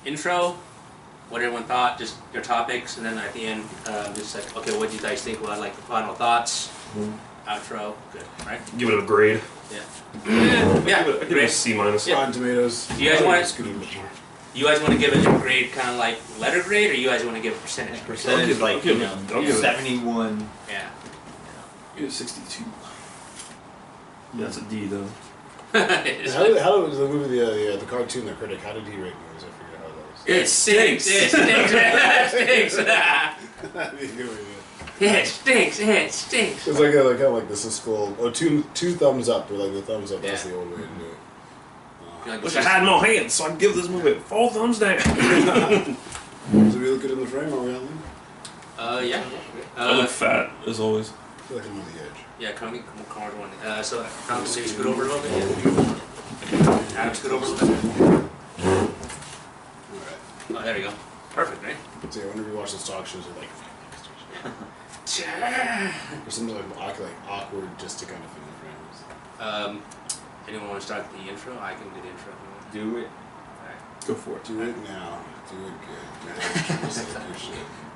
intro, what everyone thought, just your topics, and then at the end, just like, okay, what do you guys think? What like the final thoughts? Outro, good, right? Give it a grade. Yeah. Give it a C minus. Yeah. Rotten Tomatoes. Do you guys want to give it a grade, kind of like letter grade, or you guys want to give a percentage? Percentage, like, you know, 71. Yeah. Give it 62. Yeah, that's a D though. How was the movie, the cartoon, The Critic, how did he rate movies? I forget how that was. It stinks. It stinks. It stinks. It stinks. It's like kind of like this is cool. Oh, two thumbs up, or like the thumbs up. That's the old way to do it. Like, Wish I had more hands, so I'd give this movie 4 thumbs down. Does it really look good in the frame? Are we on there? Yeah. I look fat as always. I feel like I'm on the edge. Yeah, come on one. So Adam, maybe scoot over a little bit. Adam, scoot over a little bit. Alright. Oh, there we go. Perfect, right? So yeah, whenever you watch those talk shows, they're like, or something like awkward just to kind of fit in frames. Anyone want to start the intro? I can do the intro. Do it. Alright. Go for it. Do it now. Do it good.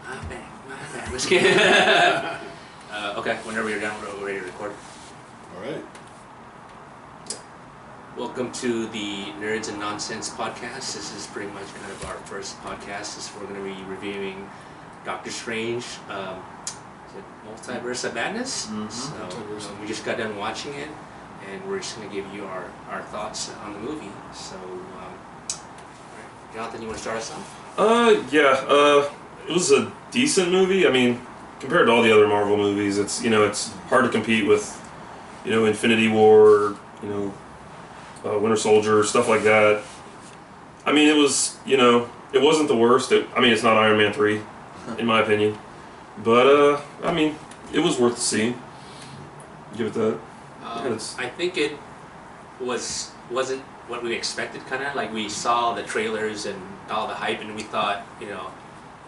My bad. Let's get okay, whenever you're done, we're ready to record. Alright. Welcome to the Nerds and Nonsense podcast. This is pretty much kind of our first podcast. We're going to be reviewing Doctor Strange, is it Multiverse of Madness? Mm-hmm. So we just got done watching it, and we're just going to give you our thoughts on the movie. So, Jonathan, you want to start us off? It was a decent movie. I mean, compared to all the other Marvel movies, it's hard to compete with, Infinity War, Winter Soldier, stuff like that. I mean, it was, it wasn't the worst. It's not Iron Man 3, in my opinion. But, it was worth seeing. Give it that. I think it wasn't what we expected, kind of. Like, we saw the trailers and all the hype, and we thought,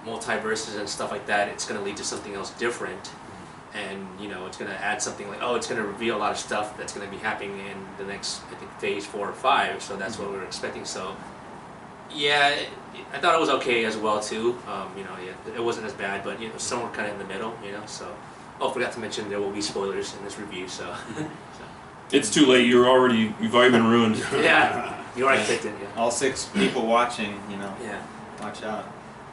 multiverses and stuff like that, it's going to lead to something else different. And, it's going to add something like, it's going to reveal a lot of stuff that's going to be happening in the next, I think, phase 4 or 5. So that's what we were expecting. So, yeah, I thought it was okay as well, too. It wasn't as bad, but, somewhere kind of in the middle, So, I forgot to mention there will be spoilers in this review, so. It's too late. You've already been ruined. Yeah, you already picked it, yeah. All 6 people watching, Yeah. watch out.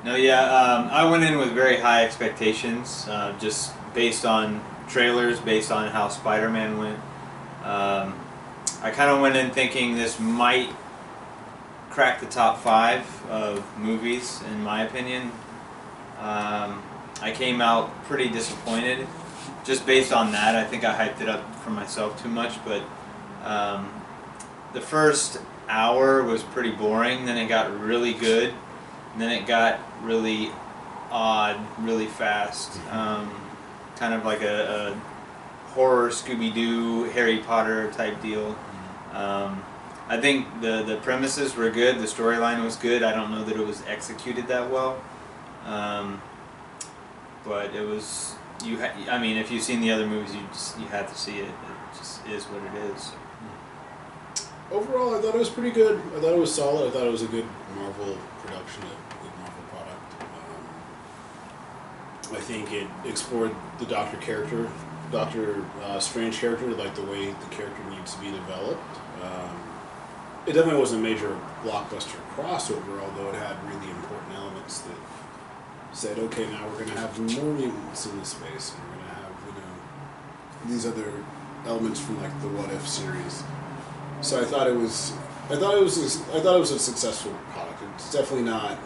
No, I went in with very high expectations, just based on trailers, based on how Spider-Man went. I kind of went in thinking this might crack the top 5 of movies, in my opinion. I came out pretty disappointed, just based on that. I think I hyped it up for myself too much, but the first hour was pretty boring, then it got really good, and then it got really odd, really fast. Kind of like a horror Scooby-Doo, Harry Potter type deal. I think the premises were good, the storyline was good. I don't know that it was executed that well. But it was, if you've seen the other movies, you have to see it. It just is what it is. Overall, I thought it was pretty good. I thought it was solid. I thought it was a good Marvel production, a good Marvel product. I think it explored the Doctor Strange character, like the way the character needs to be developed. It definitely wasn't a major blockbuster crossover, although it had really important elements that said, okay, now we're going to have more mutants in this space, and we're going to have, these other elements from like the What If series. So I thought it was a successful product. It's definitely not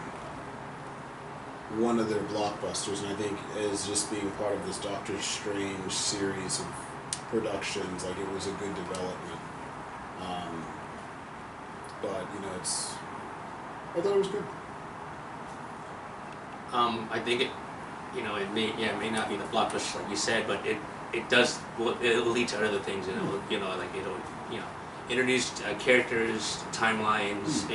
one of their blockbusters, and I think as just being part of this Doctor Strange series of productions, like it was a good development. But I thought it was good. I think it, it may not be the blockbuster like you said, but it will lead to other things, it'll introduce characters, timelines,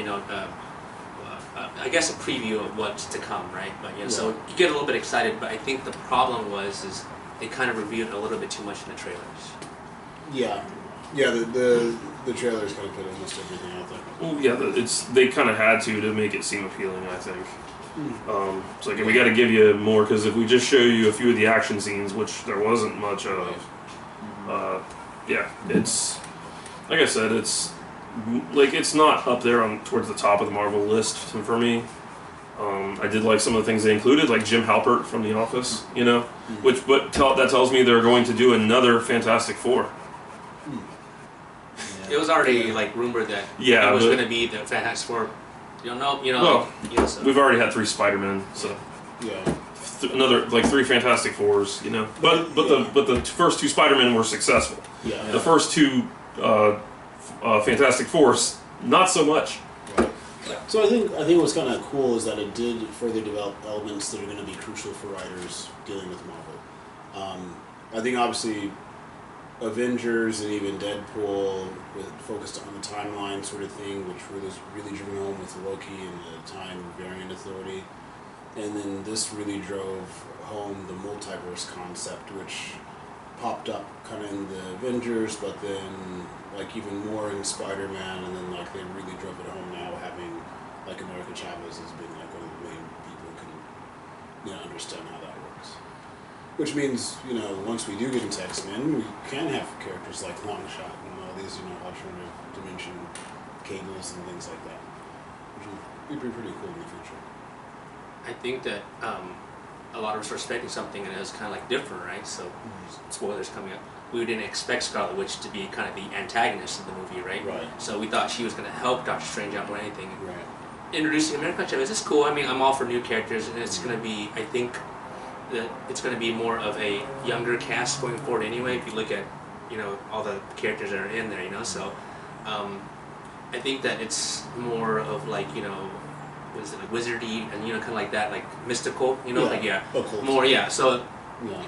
I guess a preview of what's to come, right? But so you get a little bit excited, but I think the problem is they kind of revealed a little bit too much in the trailers. Yeah. Yeah, the trailers kind of put almost everything out there. Well, yeah, they kind of had to make it seem appealing. I think. It's like we got to give you more because if we just show you a few of the action scenes, which there wasn't much of, yeah, it's like I said, it's not up there on towards the top of the Marvel list for me. I did like some of the things they included, like Jim Halpert from The Office, you know, that tells me they're going to do another Fantastic Four. It was already like rumored that it was going to be the Fantastic Four. Well, so. we've already had 3 Spider-Men, so Yeah. another like 3 Fantastic Fours, you know. But the first 2 Spider-Men were successful. Yeah. The first 2 Fantastic Fours, not so much. Right. So I think what's kind of cool is that it did further develop elements that are going to be crucial for writers dealing with Marvel. I think obviously Avengers and even Deadpool focused on the timeline sort of thing, which was really driven home with Loki and the Time Variant Authority. And then this really drove home the multiverse concept, which popped up kind of in the Avengers, but then like even more in Spider-Man, and then like they really drove it home now, having like America Chavez has been like one of the main people who can understand how that works. Which means, once we do get into X-Men, we can have characters like Longshot and all these, alternative dimension cables and things like that. Which would be pretty cool in the future. I think that a lot of us were expecting something and it was kind of like different, right? So, spoilers coming up. We didn't expect Scarlet Witch to be kind of the antagonist of the movie, right? Right. So we thought she was going to help Doctor Strange out more than anything. Right. Introducing America Chavez is cool. I mean, I'm all for new characters, and it's going to be, I think, that it's going to be more of a younger cast going forward anyway. If you look at, all the characters that are in there, So, I think that it's more of like, what is it, like wizardy and kind of like that, like mystical, Occult. more, So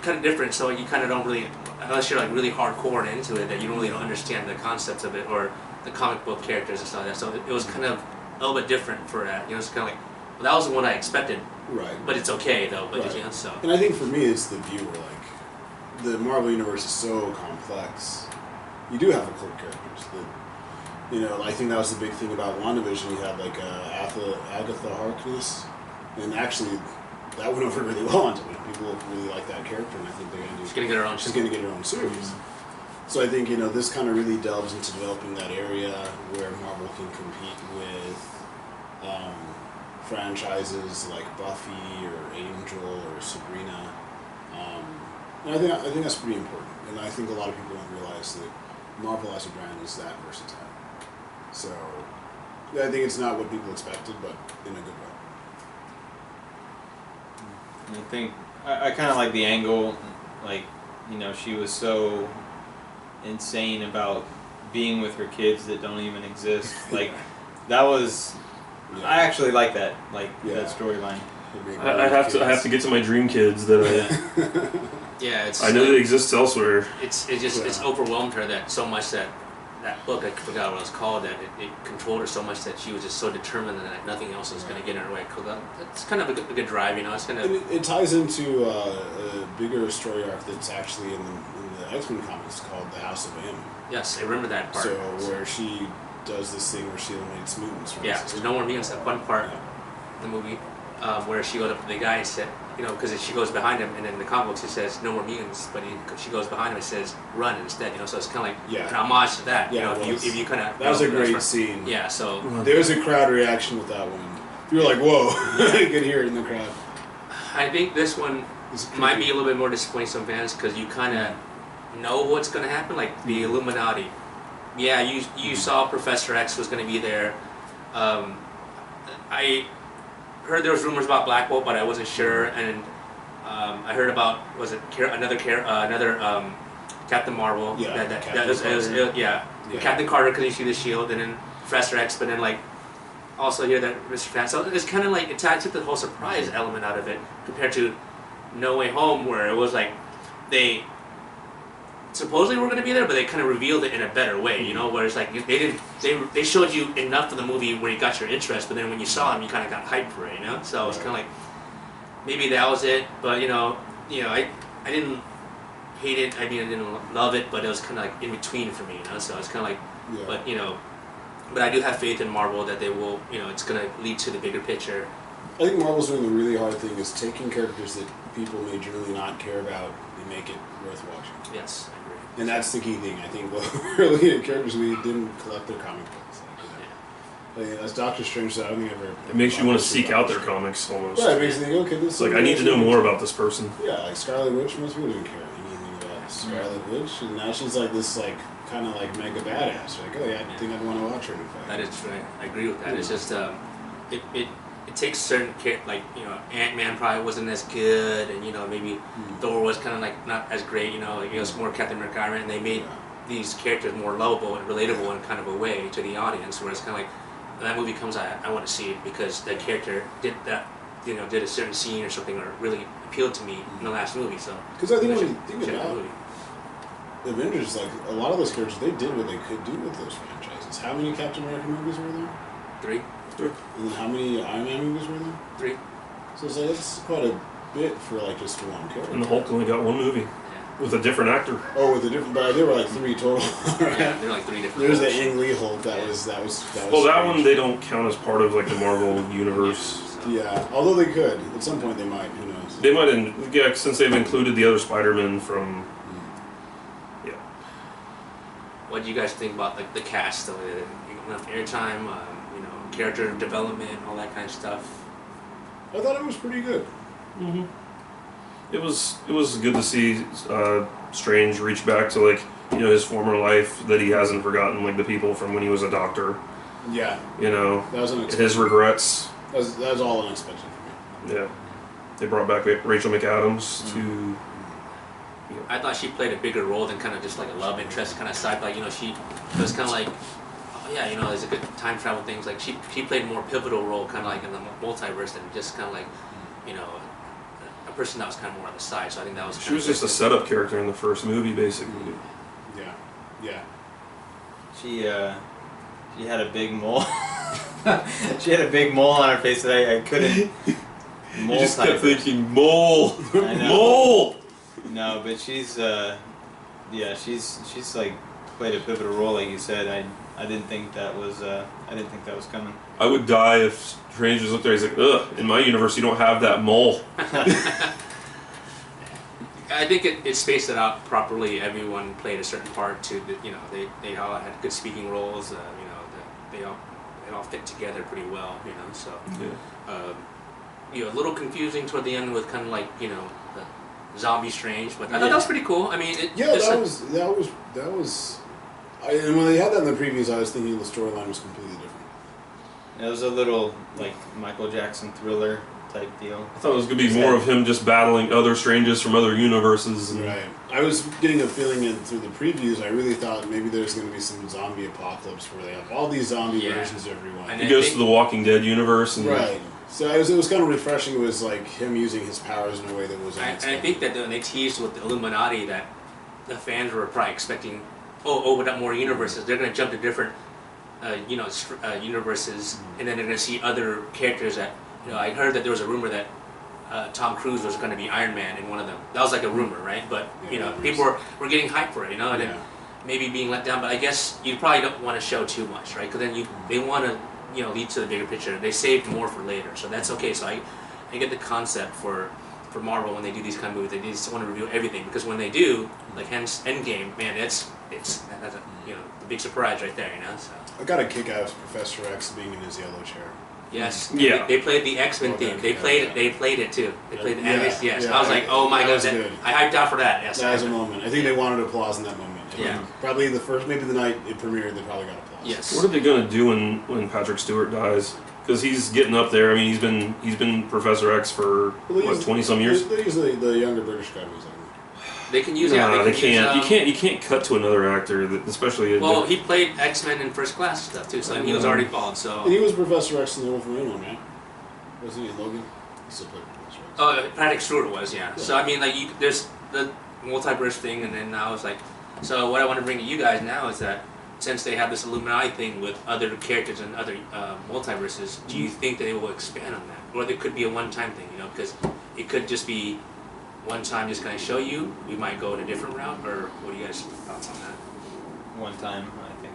kind of different. So you kind of don't really, unless you're like really hardcore and into it, that you don't really understand the concepts of it or the comic book characters and stuff like that. So it was kind of a little bit different for that. It's kind of like, well, that was the one I expected. Right. But it's okay though. But Right. So. And I think for me, it's the viewer. Like, the Marvel universe is so complex. You do have occult characters. I think that was the big thing about WandaVision. You had like Agatha Harkness, and actually that went over really well on Twitter. People really like that character, and I think they're going to do. She's going to get her own. She's going to get her own series. So I think this kind of really delves into developing that area where Marvel can compete with franchises like Buffy or Angel or Sabrina, and I think that's pretty important. And I think a lot of people don't realize that Marvel as a brand is that versatile. So I think it's not what people expected, but in a good way. I think I kind of like the angle, like she was so insane about being with her kids that don't even exist. Like that was. Yeah. I actually like that, that storyline. I have to get to my dream kids that I I know they exist elsewhere. It's overwhelmed her that so much that book, I forgot what it was called, that it controlled her so much that she was just so determined that nothing else was going to get in her way. It's kind of a good drive, It's kind of. It ties into a bigger story arc that's actually in the X-Men comics called The House of M. Yes, I remember that part. So where she does this thing where she eliminates mutants. Yeah, there's no more mutants. That one part of the movie where she goes up to the guy and said, because she goes behind him, and in the comic books it says no more mutants, but she goes behind him and says run instead. So it's kind of like an homage to that. Yeah, if you kind of. That was a great scene. Yeah, so there was a crowd reaction with that one. You were like, whoa! You could hear it in the crowd. I think this one might be a little bit more disappointing to some fans because you kind of know what's going to happen, like the Illuminati. Yeah, you saw Professor X was going to be there. I heard there was rumors about Black Bolt, but I wasn't sure. And I heard about another Captain Marvel. Yeah, Captain Carter because he shoot the shield, and then Professor X, but then also here that Mr. Fan. So it's kind of like it took the whole surprise element out of it compared to No Way Home, where it was like they supposedly were going to be there, but they kind of revealed it in a better way, where it's like they showed you enough of the movie where you got your interest, but then when you saw them, you kind of got hyped for it, So it's kind of like maybe that was it, but I didn't hate it. I mean, I didn't love it, but it was kind of like in between for me, you know. So it's kind of like, Yeah. but you know, but I do have faith in Marvel that they will, you know, it's gonna lead to the bigger picture. I think Marvel's doing the really hard thing is taking characters that people may generally not care about and make it worth watching. Yes, I agree. And that's the key thing. I think we're looking at characters we didn't collect their comic books. Like, as Doctor Strange said, I don't think I've ever. It makes you want to seek out their comics almost. Yeah, it makes you think, okay, this It's like I need to know more about this person. Yeah, like Scarlet Witch, most people didn't care anything about Scarlet Witch, and now she's like this, like kind of like mega badass. Like, oh yeah, I think I'd want to watch her. In fact, That is right. I agree with that. It's just it takes certain like, you know, Ant-Man probably wasn't as good, and you know, maybe Thor was kind of like not as great. You know, like it was more Captain America, Iron Man, and they made these characters more lovable and relatable in kind of a way to the audience, where it's kind of like when that movie comes out, I want to see it because that character did that, you know, did a certain scene or something, or really appealed to me in the last movie. So because I think when you think check the about movie. Avengers, like a lot of those characters, they did what they could do with those franchises. How many Captain America movies were there? 3. And then how many Iron Man movies were there? 3. So it's like it's quite a bit for like just one character. And the Hulk only got one movie Yeah. with a different actor. Oh, with a different, but there were like 3 total. Right? Yeah, they're like 3 different. There's the Hulks. Ang Lee Hulk. That was. Well, that strange. one they don't count as part of like the Marvel universe. So, Yeah, although they could at some point, they might. Who knows? They might, yeah, since they've included the other Spider-Man from. Yeah. What do you guys think about like the cast, though? Enough airtime, you know, character development, all that kind of stuff. I thought it was pretty good. Mm-hmm. It was good to see Strange reach back to like, you know, his former life that he hasn't forgotten, like the people from when he was a doctor. Yeah, You know, that was unexpected. his regrets. That was all unexpected for me. Yeah. They brought back Rachel McAdams to. I thought she played a bigger role than kind of just like a love interest kind of side. Like, you know, she was kind of like, oh yeah, you know, there's a good time travel things. Like she played a more pivotal role, kind of like in the multiverse, than just kind of like, you know, a person that was kind of more on the side. So I think that was. She was just a setup character in the first movie, basically. Yeah, yeah. She had a big mole. She had a big mole on her face that I couldn't. Mole You just kept type. thinking, mole! I know. Mole! No, but she's she's like played a pivotal role, like you said. I didn't think that was coming. I would die if Strange just looked there. He's like, ugh, in my universe, you don't have that mole. I think it spaced it out properly. Everyone played a certain part to the, you know, they all had good speaking roles. You know, they all fit together pretty well. You know, so. Yeah. You know, a little confusing toward the end with kind of like, you know, the zombie Strange, but I thought that was pretty cool. I mean, that was. And when they had that in the previews, I was thinking the storyline was completely different. It was a little like Michael Jackson Thriller type deal. I thought it was going to be more of him just battling other Stranges from other universes. And Right. I was getting a feeling through the previews. I really thought maybe there's going to be some zombie apocalypse where they have all these zombie versions of everyone. And he goes to the Walking Dead universe. And Right. So it was kind of refreshing. It was like him using his powers in a way that was And I unexpected. think that when they teased with the Illuminati, that the fans were probably expecting, open up more universes. They're going to jump to different, universes, and then they're going to see other characters that, you know, I heard that there was a rumor that Tom Cruise was going to be Iron Man in one of them. That was like a rumor, right? But, you know, people were getting hyped for it, you know, and then maybe being let down. But I guess you probably don't want to show too much, right? Because then they want to, you know, lead to the bigger picture. They saved more for later, so that's okay. So I get the concept for Marvel when they do these kind of movies. They just want to reveal everything, because when they do, like hence Endgame, man, that's a, you know, the big surprise right there, you know. So I got a kick out of Professor X being in his yellow chair. yes, Yeah. they played the X-Men Oh, theme. okay. They played it. They played it too. They played the Yeah, animation. Yes, yeah, I was like, oh my that god, was good. I hyped out for that. Yes, That was a moment. I think they wanted applause in that moment. Yeah. Probably maybe the night it premiered, they probably got applause. Yes. What are they going to do when Patrick Stewart dies? Because he's getting up there. I mean, he's been Professor X for Well, what, 20-some years. They use the younger British guy who's like. They can use. Nah, they can can't. use, You can't cut to another actor, especially. Well, he played X-Men in First Class stuff too, so he was already bald. So. And he was Professor X in the Wolf of England, right? Wasn't he Logan? He still played Professor X. Oh, Patrick Stewart was, yeah. So I mean, like, there's the multiverse thing, and then now it's like, so what I want to bring to you guys now is that since they have this Illuminati thing with other characters and other multiverses, do you think that they will expand on that, or there could be a one-time thing? You know, because it could just be one time just kind of show you, we might go in a different route, or what do you guys thoughts on that? One time, I think.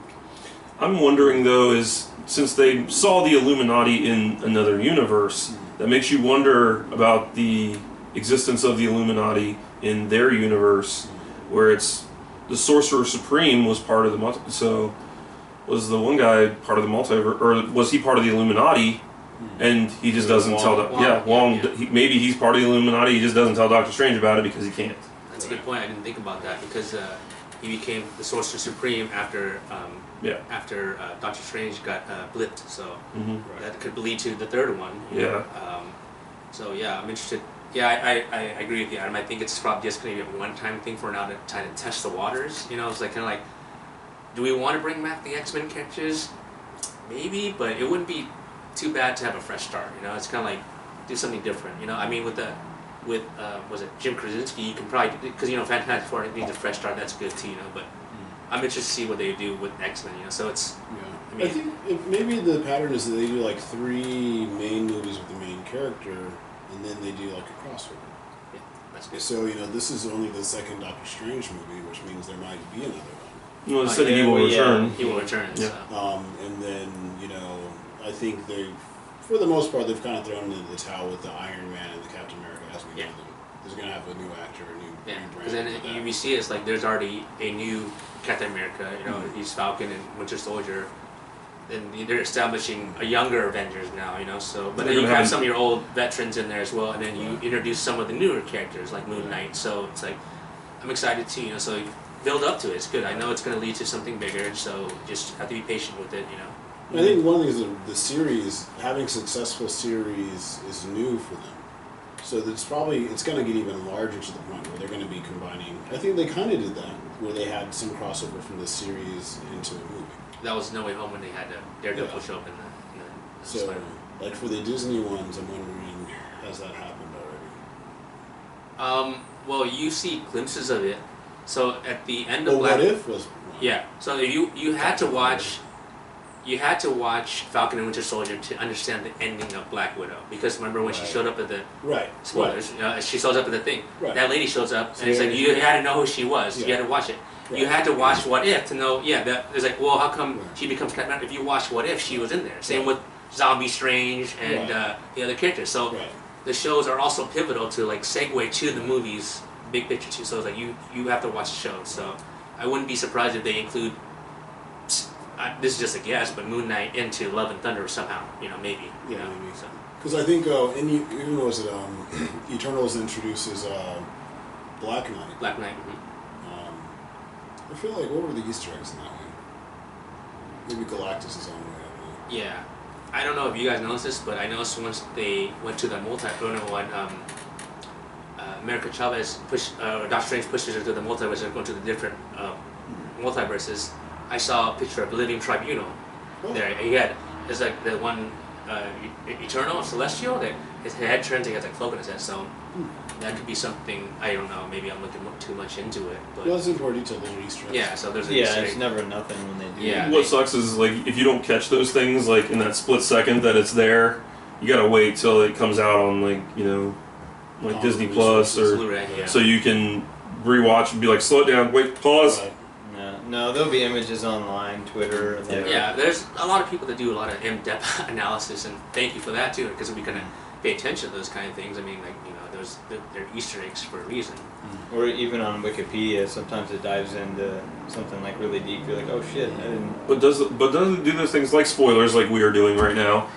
I'm wondering though, is since they saw the Illuminati in another universe, that makes you wonder about the existence of the Illuminati in their universe, where it's the Sorcerer Supreme was part of the so was the one guy part of the multiverse, or was he part of the Illuminati? And he just doesn't tell. Wong. Yeah. Maybe he's part of the Illuminati. He just doesn't tell Doctor Strange about it because he can't. That's a good point. I didn't think about that because he became the Sorcerer Supreme after Doctor Strange got blipped. So that could lead to the third one. Yeah. So yeah, I'm interested. Yeah, I agree with you, Adam. I think it's probably just going to be a one-time thing for now to try to test the waters. You know, it's like kind of like, do we want to bring back the X-Men characters? Maybe, but it wouldn't be too bad to have a fresh start. You know, it's kind of like do something different. You know, I mean, with was it Jim Krasinski? You can probably because Fantastic Four needs a fresh start. That's good too. You know, but I'm interested to see what they do with X-Men. You know, so it's. Yeah. I mean, I think maybe the pattern is that they do like 3 main movies with the main character, and then they do like a crossover. yeah, that's good. So this is only the second Doctor Strange movie, which means there might be another one. No, it said he will return. He will return. Yeah. So. And then I think for the most part, they've kind of thrown into the towel with the Iron Man and the Captain America as we know them. There's going to have a new actor, a new brand. Because then you see it's like there's already a new Captain America. You know, he's Falcon and Winter Soldier. Then they're establishing a younger Avengers now. You know, so but then you have some of your old veterans in there as well, and then you introduce some of the newer characters like Moon Knight. So it's like I'm excited too. You know, so build up to it. It's good. I know it's going to lead to something bigger. So just have to be patient with it. You know. I think one of the things that the series, having successful series, is new for them. So it's going to get even larger to the point where they're going to be combining. I think they kind of did that, where they had some crossover from the series into a movie. That was No Way Home when they had Daredevil show up in the So, like for the Disney ones, I'm wondering, has that happened already? Well, you see glimpses of it. So at the end of What If was one. Yeah. So you had to watch. You had to watch Falcon and Winter Soldier to understand the ending of Black Widow. Because remember when she showed up at the spoilers, she shows up at the thing. Right. That lady shows up, and it's like you had to know who she was. Yeah. You had to watch it. Right. You had to watch What If to know. Yeah, that it's like, well, how come she becomes Captain America? If you watch What If, she was in there. Same with Zombie Strange and the other characters. So the shows are also pivotal to like segue to the movies, big picture too. So it's like you have to watch the show. So I wouldn't be surprised if they include. This is just a guess, but Moon Knight into Love and Thunder somehow, maybe. Yeah, maybe. So. Because I think, even though Eternals introduces Black Knight. Black Knight. I feel like what were the Easter eggs in that one? Maybe Galactus is on the way up. Yeah, I don't know if you guys noticed this, but I noticed once they went to the America Chavez Doctor Strange pushes her to the multiverse and going to the different multiverses. I saw a picture of Living Tribunal there. It's like the one Eternal Celestial that his head turns and he has a cloak on his head. So that could be something. I don't know. Maybe I'm looking too much into it. But well, it's important to little Easter eggs. Yeah. So there's an Easter egg. It's never nothing when they do. Yeah. What sucks is like if you don't catch those things like in that split second that it's there, you gotta wait till it comes out on like Disney Plus or Blu-ray, so you can rewatch and be like, slow it down, wait, pause. Right. No, there'll be images online, Twitter. Yeah, there's a lot of people that do a lot of in-depth analysis, and thank you for that too, because we kind of pay attention to those kind of things. I mean, they're Easter eggs for a reason. Or even on Wikipedia, sometimes it dives into something like really deep. You're like, oh shit, I didn't. But does it do those things like spoilers, like we are doing right now?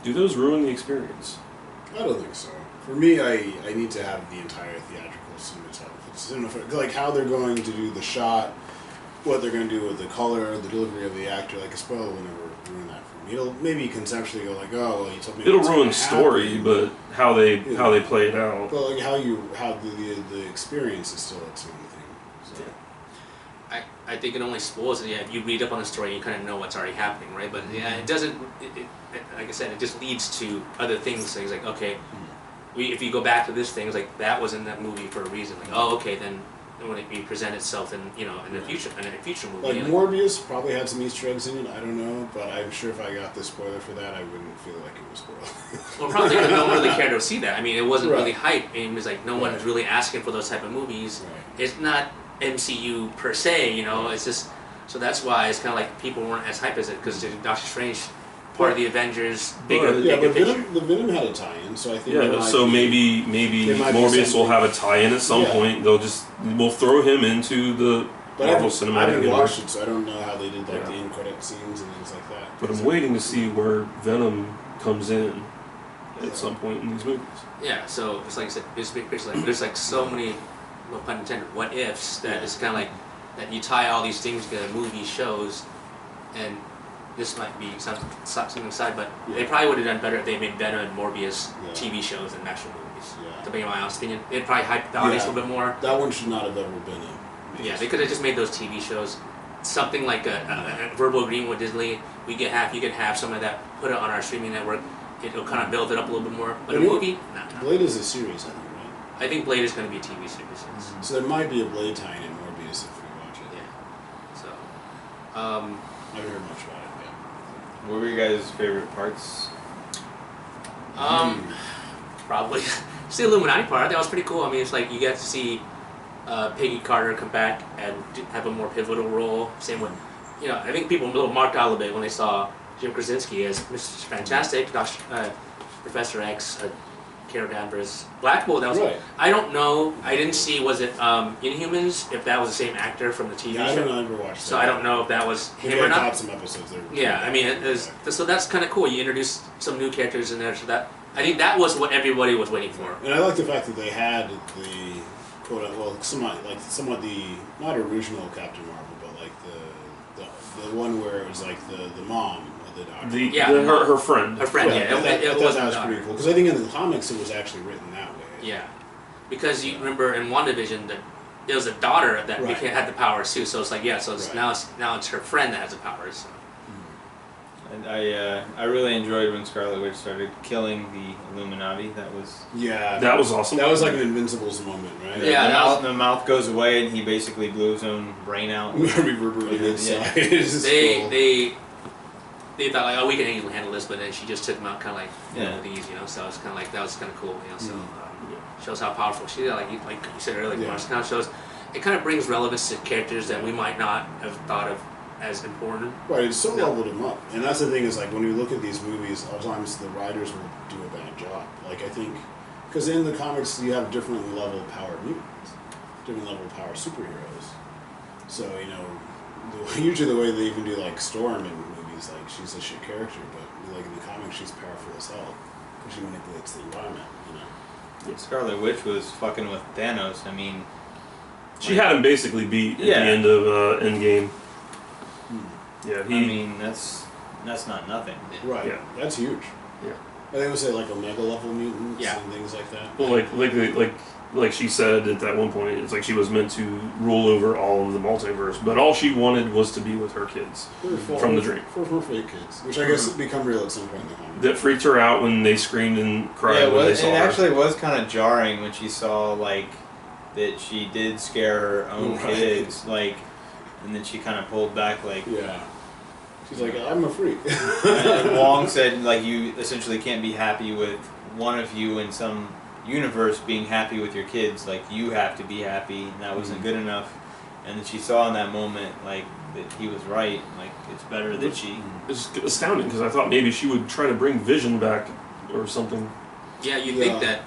Do those ruin the experience? I don't think so. For me, I need to have the entire theatrical cinematography. Like how they're going to do the shot, what they're going to do with the color, the delivery of the actor. Like a spoiler will never ruin that for me. It'll maybe conceptually go like, oh, well, you told me. It'll ruin the story, but how they play it out. But like how the experience is still its own thing. So. I think it only spoils it. Yeah, if you read up on the story, you kind of know what's already happening, right? But yeah, it doesn't. Like I said, it just leads to other things. Things like, okay, if you go back to this thing, it's like that was in that movie for a reason. Like, oh, okay, then when it present itself in in the future movie. Like Morbius probably had some Easter eggs in it. I don't know, but I'm sure if I got the spoiler for that, I wouldn't feel like it was spoiled. Well, probably because no one really cared to see that. I mean, it wasn't Right. really hype, and it was like no one Right. was really asking for those type of movies. Right. It's not MCU per se, It's just so that's why it's kind of like people weren't as hype as it because Doctor Strange, part of the Avengers, bigger Yeah, but picture. the Venom had a tie-in, so I think. Yeah, so maybe There might be Morbius will something- have a tie-in at some Yeah. point. We'll throw him into the But Marvel I Cinematic haven't Universe. watched it, so I don't know how they did like Yeah. the end credit scenes and things like that. But I'm waiting to see where Venom comes in Yeah. at some point in these movies. Yeah, so it's like I said, it's big picture. Like there's like so many, no pun intended, what ifs that Yeah. it's kind of like that you tie all these things together, movies, shows, and this might be something aside, but they Yeah. probably would have done better if they made Venom and Morbius Yeah. TV shows and actual movies. Yeah. To be my honest opinion, they'd probably hype the audience a little bit more. That one should not have ever been a. Yeah, they could have just made those TV shows something like a verbal agreement with Disney. We get half, you get half, some of that. Put it on our streaming network. It'll kind of build it up a little bit more. But a But it- movie, nah. Blade is a series, I think, right? I think Blade is going to be a TV series. Yes. So there might be a Blade tie-in in Morbius if we watch it. Yeah. So, I haven't heard much about it yet. What were your guys' favorite parts? probably it's the Illuminati part. That was pretty cool. I mean, it's like you get to see Peggy Carter come back and have a more pivotal role. Same with, I think people a little marked out a little bit when they saw Jim Krasinski as Mr. Fantastic, Professor X, Carol Danvers, Black Bolt. That was. Right. I don't know. I didn't see. Was it Inhumans? If that was the same actor from the TV Yeah, I show. don't ever watched that. So I don't know if that was Maybe him or I not. caught some episodes there. Yeah, I mean, so that's kind of cool. You introduce some new characters in there, so that I think that was what everybody was waiting for. And I like the fact that they had the somewhat the not original Captain Marvel, but like the one where it was like the mom of the doctor. Her friend. Her friend, Right, yeah, I thought it that wasn't was pretty cool because I think in the comics it was actually written that way. Yeah, because you remember in WandaVision that it was a daughter that Right. had the powers too. So it's like so it's Right. now it's her friend that has the powers. So. And I really enjoyed when Scarlet Witch started killing the Illuminati. That was Yeah, That was awesome. That was like an Invincibles moment, right? Yeah, the mouth goes away and he basically blew his own brain out. Reverberated inside. Yeah. It's just cool. They thought like, oh, we can easily handle this, but then she just took them out kind of like with ease, So it's kind of like that was kind of cool, So shows how powerful she is. Like you said earlier, Yeah. It kind of shows. It kind of brings relevance to characters that we might not have thought of as important. Right, it's so No. leveled him up. And that's the thing is, like, when you look at these movies, sometimes the writers will do a bad job. Like, I think, because in the comics, you have different level power mutants, different level power superheroes. So, usually the way they even do, like, Storm in movies, like, she's a shit character, but, like, in the comics, she's powerful as hell. Because she manipulates the environment, Scarlet Witch was fucking with Thanos. I mean, She had him basically beat at Yeah. the end of Endgame. Yeah, I mean that's not nothing. Right, Yeah. that's huge. Yeah. And they would say, like, Omega level mutants Yeah. and things like that. Well, like she said at that one point, it's like she was meant to rule over all of the multiverse, but all she wanted was to be with her kids from the dream. For fake kids, which I guess become real at some point in the comic. That freaked her out when they screamed and cried Yeah, when they it saw her. actually was kind of jarring when she saw like that she did scare her own Right. kids, like, and then she kind of pulled back, like. Yeah. She's like, I'm a freak. And Wong said, like, you essentially can't be happy with one of you in some universe being happy with your kids. Like, you have to be happy, and that wasn't good enough. And then she saw in that moment, like, that he was right. Like, it's better that she. It's astounding because I thought maybe she would try to bring Vision back or something. Yeah, you think that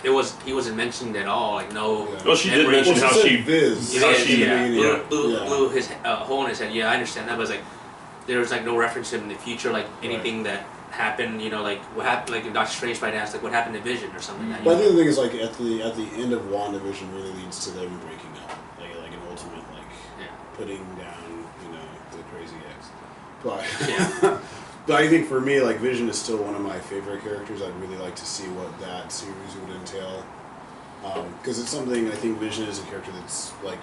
he wasn't mentioned at all. Like no. Yeah. Well, she did memory- mention Well, how said she. Viz. how Yeah, she- yeah. Yeah. Blew his hole in his head. Yeah, I understand that, but it's like there was like no reference to him in the future, like anything that happened. Like what happened, like in Doctor Strange might ask, like what happened to Vision or something like that. But I think the thing is, like, at the end of WandaVision really leads to them breaking up. Like an ultimate, like, putting down, the crazy X. But, Yeah. but I think for me, like, Vision is still one of my favorite characters. I'd really like to see what that series would entail. Because it's something, I think Vision is a character that's, like,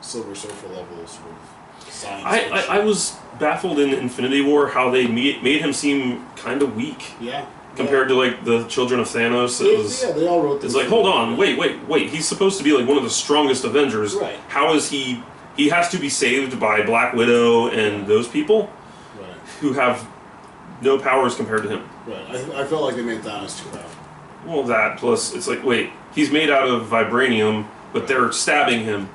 Silver Surfer level sort of science I fiction. was baffled in Infinity War how they made him seem kind of weak Yeah. compared to like the Children of Thanos. It was, Yeah, they all wrote it's this. like, hold on, wait. He's supposed to be like one of the strongest Avengers. Right. How is he? He has to be saved by Black Widow and those people Right. who have no powers compared to him. Right. I felt like they made Thanos too powerful. Well, that plus it's like, wait, he's made out of vibranium, but they're stabbing him.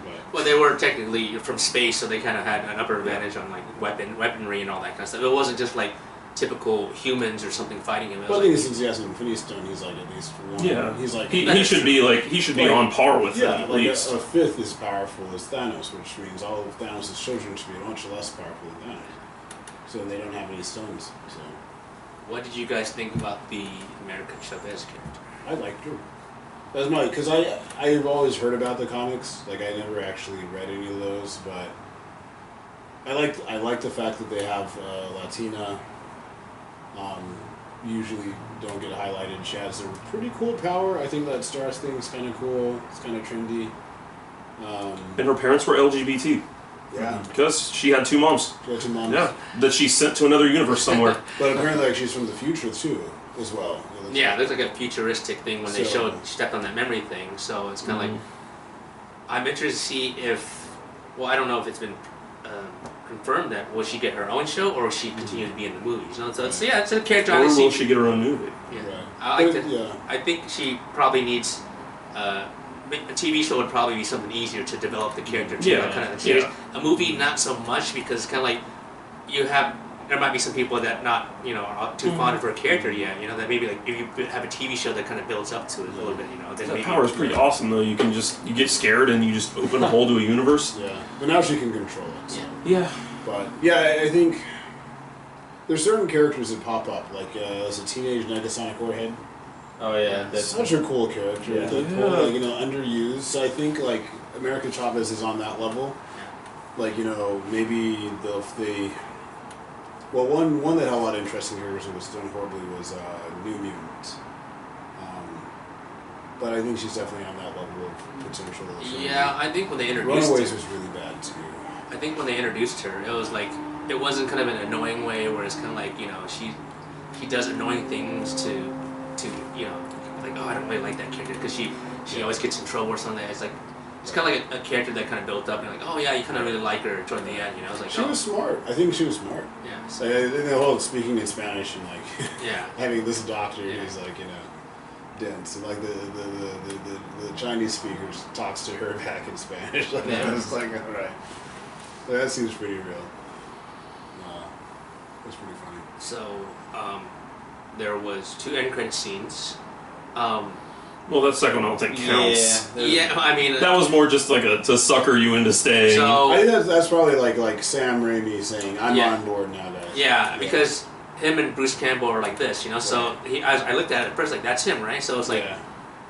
Right. Well, they were technically from space, so they kind of had an upper advantage on like weaponry and all that kind of stuff. It wasn't just like typical humans or something fighting him. It was But I think like, since he has an Infinity Stone, he's like at least one. Yeah, He's like he should be Like- on par with yeah, them at like least. a fifth as powerful as Thanos, which means all of Thanos' children should be much less powerful than Thanos. So they don't have any stones. So what did you guys think about the American Chavez character? I liked her. That's my because I've always heard about the comics. Like I never actually read any of those, but I like the fact that they have Latina. Usually don't get highlighted. She has a pretty cool power. I think that Stars thing is kind of cool. It's kind of trendy. And her parents were LGBT Yeah, because she had two moms. she had two moms. Yeah, that she sent to another universe somewhere. But apparently, like she's from the future too, as well. It looks Yeah, like. there's like a futuristic thing when they So- showed she stepped on that memory thing. So it's kind of like I'm interested to see if. Well, I don't know if it's been confirmed that will she get her own show or will she continue to be in the movies. You know, so it's, yeah, it's a character. Or I see. will she get her own movie? Yeah. Right. I like But, to. yeah. I think she probably needs. A TV show would probably be something easier to develop the character to Yeah, that kind of series. yeah. A movie, not so much because it's kind of like you have. There might be some people that not are too fond of her character yet. You know that maybe like if you have a TV show that kind of builds up to it a little bit. Then That maybe power is pretty awesome though. You get scared and you just open a hole to a universe. Yeah, but now she can control it. So. Yeah. Yeah. But yeah, I think there's certain characters that pop up, like as a teenage Negasonic Warhead. Oh yeah, that's Such a cool character. Yeah. Deadpool, Yeah. like, underused. So I think like American Chavez is on that level. Like maybe if they. Well, one that had a lot of interesting characters that was done horribly was New Mutant. But I think she's definitely on that level of potential. Yeah, I think when they introduced Runaways her, was really bad too. I think when they introduced her, it was like it wasn't kind of an annoying way where it's kind of like she does annoying things to like I don't really like that character because she always gets in trouble or something. It's like it's kind of like a character that kind of built up and like oh yeah you kind of really like her toward the end. It's like She was smart. I think she was smart. yeah So the whole speaking in Spanish and like yeah having this doctor Yeah. who's like dense and like the Chinese speakers talks to her back in Spanish. Like Yeah. I was like all right, so that seems pretty real. That's pretty funny. so there was 2 end credit scenes. Well, that second one I don't think counts. Yeah, I mean That was more just like to sucker you into staying. so I think that's probably like Sam Raimi saying I'm Yeah. on board now, guys. yeah because him and Bruce Campbell are like this, so I looked at it at first like that's him, right? So it's like Yeah.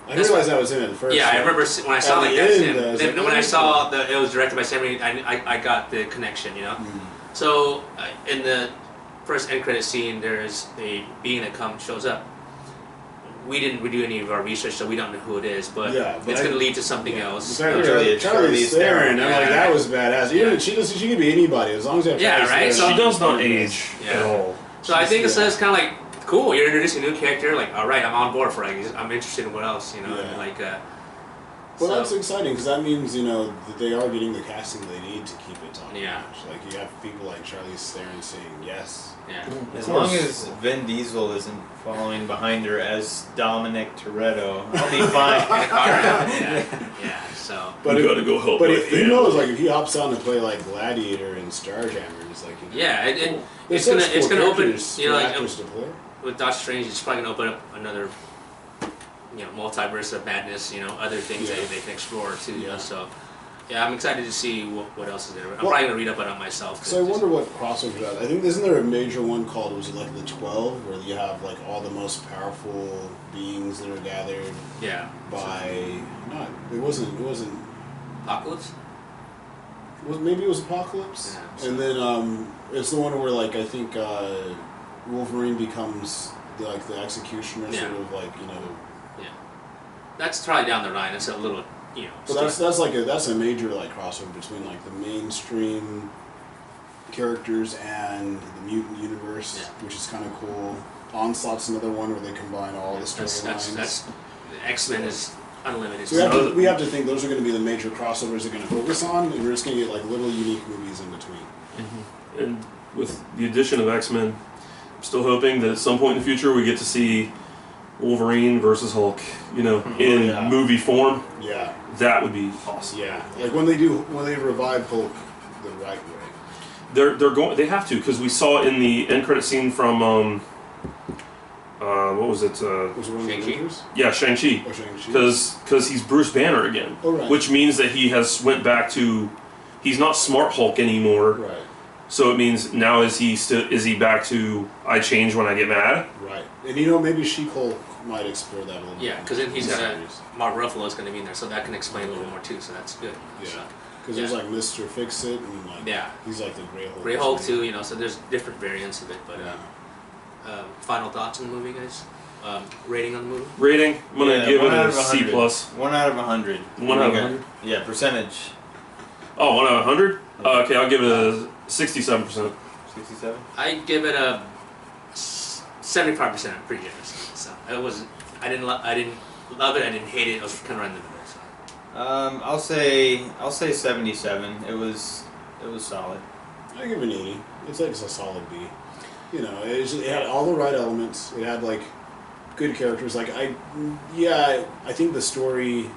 I That's realized that was him at first. yeah, I like, remember when I saw at like the that's end, him. I was Then like, when I oh, saw that it was directed by Sam Raimi, I got the connection, So in the first end credit scene, there's a being that shows up. We didn't do any of our research, so we don't know who it is, but Yeah, but it's I- going to lead to something else. Charlie Theron. I'm like, that was badass. Yeah. Even she could be anybody as long as they have Yeah, Charlize right? Theron. She does not age Yeah. at all. So I think Yeah. it's kind of like cool. You're introducing a new character. Like, all right, I'm on board for it. I'm interested in what else, Yeah. and like. Well, so- that's exciting because that means that they are getting the casting they need to keep it top Yeah. notch. Like you have people like Charlize Theron saying yes. Yeah. As long as Vin Diesel isn't following behind her as Dominic Toretto, I'll be fine. Yeah. So. But You if- gotta go help But my who family. knows? Like if he hops on to play like Gladiator and Starjammers, like Yeah, there's it's such gonna cool open. characters for Like actors to play. with Doctor Strange, it's probably gonna open up another. Multiverse of madness. Other things Yeah. they can explore too. Yeah. So. Yeah, I'm excited to see what else is there. I'm Well- probably gonna read up on it myself. So I wonder what crossovers are. I think isn't there a major one called was it like the 12 where you have like all the most powerful beings that are gathered Yeah. by it wasn't Apocalypse. maybe it was Apocalypse, Yeah. and then it's the one where like I think Wolverine becomes the executioner, Yeah. sort of like That's probably down the line. It's a little you know. But that's a major like crossover between like the mainstream characters and the mutant universe, Yeah. which is kind of cool. Onslaught's another one where they combine all the storylines. That's X-Men is unlimited. So we have to think those are going to be the major crossovers they're going to focus on, and we're just going to get like little unique movies in between. Mm-hmm. And with the addition of X-Men, I'm still hoping that at some point in the future we get to see Wolverine versus Hulk, in movie form. Yeah. That would be awesome. Yeah. Like when they revive Hulk the right way. They have to, because we saw in the end credit scene from what was it? Was it one of the Shang-Chi? Avengers? Yeah, Shang-Chi. Or Shang-Chi? Because he's Bruce Banner again. Oh, right. Which means that he has went back to, he's not Smart Hulk anymore. Right. So it means now is he back to I change when I get mad? Right. And maybe She-Hulk might explore that a little bit. Yeah, because then Exactly. Mark Ruffalo is going to be in there, so that can explain a little more too. So that's good. Yeah. So, Because there's like Mr. Fix-It and like he's like the Grey Hulk. Grey Hulk too, so there's different variants of it. But Yeah. final thoughts on the movie, guys? Rating on the movie? Rating? I'm gonna give it 1 out a of C 100. plus. 1 out of 100. 1 out of 100. Yeah, percentage. Oh, 1 out of 100? Okay, I'll give it a 67%. 67. I give it a 75%. Pretty generous. So it was. I didn't love it. I didn't hate it. I was kind of right in the middle. So. I'll say 77. It was solid. I give it an 80. It's a solid B. It had all the right elements. It had like good characters. Like I think the story.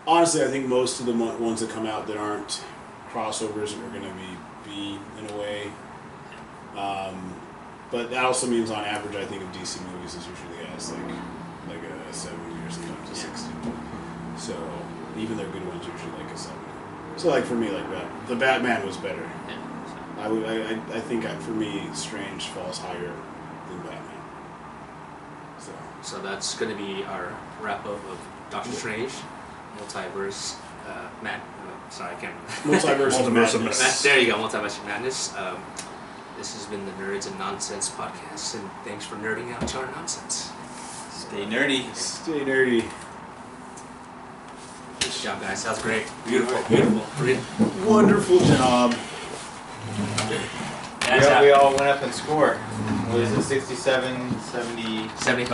Honestly, I think most of the ones that come out that aren't crossovers are going to be B in a way. But that also means on average, I think of DC movies is usually has like a 70 or sometimes a 60. So even their good ones usually like a 70. So like for me, like the Batman was better. Yeah. I think for me, Strange falls higher than Batman. So that's going to be our wrap up of Doctor Strange, Multiverse, sorry, I can't remember. Multiverse of Madness. There you go, Multiverse of Madness. This has been the Nerds and Nonsense podcast, and thanks for nerding out to our nonsense. Stay nerdy. Stay nerdy. Good job, guys. That was great. Beautiful. Wonderful job. We all went up in score. What is it? 67, 70. 75.